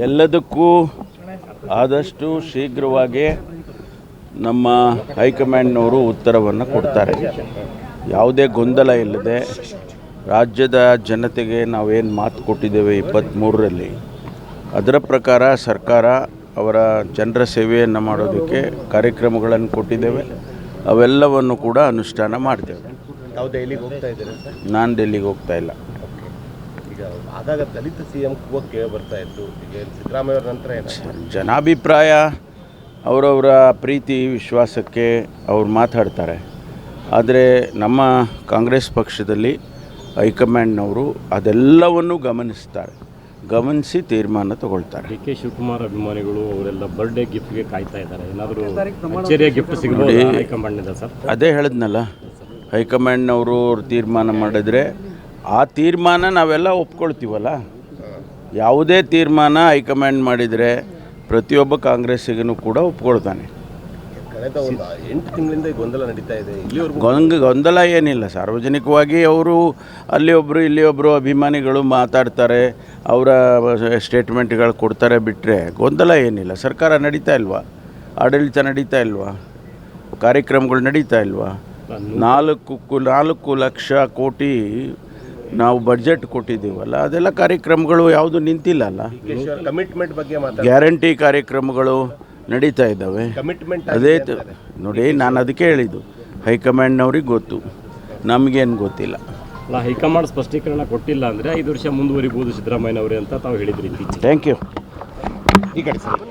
ಎಲ್ಲದಕ್ಕೂ ಆದಷ್ಟು ಶೀಘ್ರವಾಗಿ ನಮ್ಮ ಹೈಕಮಾಂಡ್ನವರು ಉತ್ತರವನ್ನು ಕೊಡ್ತಾರೆ. ಯಾವುದೇ ಗೊಂದಲ ಇಲ್ಲದೆ ರಾಜ್ಯದ ಜನತೆಗೆ ನಾವೇನು ಮಾತು ಕೊಟ್ಟಿದ್ದೇವೆ 23ರಲ್ಲಿ ಅದರ ಪ್ರಕಾರ ಸರ್ಕಾರ ಅವರ ಜನರ ಸೇವೆಯನ್ನು ಮಾಡೋದಕ್ಕೆ ಕಾರ್ಯಕ್ರಮಗಳನ್ನು ಕೊಟ್ಟಿದ್ದೇವೆ. ಅವೆಲ್ಲವನ್ನು ಕೂಡ ಅನುಷ್ಠಾನ ಮಾಡ್ತೇವೆ. ನಾವು ದೆಹಲಿಗೆ ಹೋಗ್ತಾ ಇದ್ದೀರಾ ಸರ್? ನಾನು ಡೆಲ್ಲಿಗೆ ಹೋಗ್ತಾ ಇಲ್ಲ. ಈಗ ಆಗಾಗ ದಲಿತ CM ಕೂಗಕ್ಕೆ ಬರ್ತಾ ಇತ್ತು. ಈಗ ಸಿದ್ದರಾಮಯ್ಯ ಅವರ ನಂತರ ಜನಾಭಿಪ್ರಾಯ ಅವರವರ ಪ್ರೀತಿ ವಿಶ್ವಾಸಕ್ಕೆ ಅವ್ರು ಮಾತಾಡ್ತಾರೆ. ಆದರೆ ನಮ್ಮ ಕಾಂಗ್ರೆಸ್ ಪಕ್ಷದಲ್ಲಿ ಹೈಕಮಾಂಡ್ನವರು ಅದೆಲ್ಲವನ್ನು ಗಮನಿಸಿ ತೀರ್ಮಾನ ತಗೊಳ್ತಾರೆ. DK ಶಿವಕುಮಾರ್ ಅಭಿಮಾನಿಗಳು ಅವರೆಲ್ಲ ಬರ್ಡೇ ಗಿಫ್ಟ್ಗೆ ಕಾಯ್ತಾ ಇದ್ದಾರೆ. ಏನಾದರೂ ಅಚ್ಚರಿಯ ಗಿಫ್ಟ್ ಸಿಗಬಹುದು ಹೈಕಮಾಂಡ್ನಿಂದ ಸರ್? ಅದೇ ಹೇಳಿದ್ನಲ್ಲ, ಹೈಕಮಾಂಡ್ನವರು ತೀರ್ಮಾನ ಮಾಡಿದ್ರೆ ಆ ತೀರ್ಮಾನ ನಾವೆಲ್ಲ ಒಪ್ಕೊಳ್ತೀವಲ್ಲ. ಯಾವುದೇ ತೀರ್ಮಾನ ಹೈಕಮಾಂಡ್ ಮಾಡಿದರೆ ಪ್ರತಿಯೊಬ್ಬ ಕಾಂಗ್ರೆಸ್ಸಿಗೂ ಕೂಡ ಒಪ್ಕೊಳ್ತಾನೆ. ಕಳೆದ 8 ತಿಂಗಳಿಂದ ಗೊಂದಲ ನಡೀತಾ ಇದೆ. ಗೊಂದಲ ಏನಿಲ್ಲ. ಸಾರ್ವಜನಿಕವಾಗಿ ಅವರು ಅಲ್ಲಿ ಒಬ್ಬರು ಇಲ್ಲಿ ಒಬ್ಬರು ಅಭಿಮಾನಿಗಳು ಮಾತಾಡ್ತಾರೆ, ಅವರ ಸ್ಟೇಟ್ಮೆಂಟ್ಗಳು ಕೊಡ್ತಾರೆ. ಬಿಟ್ಟರೆ ಗೊಂದಲ ಏನಿಲ್ಲ. ಸರ್ಕಾರ ನಡೀತಾ ಇಲ್ವಾ? ಆಡಳಿತ ನಡೀತಾ ಇಲ್ವಾ? ಕಾರ್ಯಕ್ರಮಗಳು ನಡೀತಾ ಇಲ್ವಾ? 4 ಲಕ್ಷ ಕೋಟಿ ನಾವು ಬಡ್ಜೆಟ್ ಕೊಟ್ಟಿದ್ದೀವಲ್ಲ, ಅದೆಲ್ಲ ಕಾರ್ಯಕ್ರಮಗಳು ಯಾವುದು ನಿಂತಿಲ್ಲಲ್ಲ. ಕಮಿಟ್ಮೆಂಟ್ ಬಗ್ಗೆ ಗ್ಯಾರಂಟಿ ಕಾರ್ಯಕ್ರಮಗಳು ನಡೀತಾ ಇದ್ದಾವೆ. ಅದೇ ನೋಡಿ, ನಾನು ಅದಕ್ಕೆ ಹೇಳಿದ್ದು ಹೈಕಮಾಂಡ್ನವ್ರಿಗೆ ಗೊತ್ತು, ನಮಗೇನು ಗೊತ್ತಿಲ್ಲ. ಅಲ್ಲ, ಹೈಕಮಾಂಡ್ ಸ್ಪಷ್ಟೀಕರಣ ಕೊಟ್ಟಿಲ್ಲ ಅಂದರೆ 5 ವರ್ಷ ಮುಂದುವರಿಬಹುದು ಸಿದ್ದರಾಮಯ್ಯನವರೇ ಅಂತ ತಾವು ಹೇಳಿದ್ರಿ. Thank you. ಈ ಕಡೆ ಸರ್.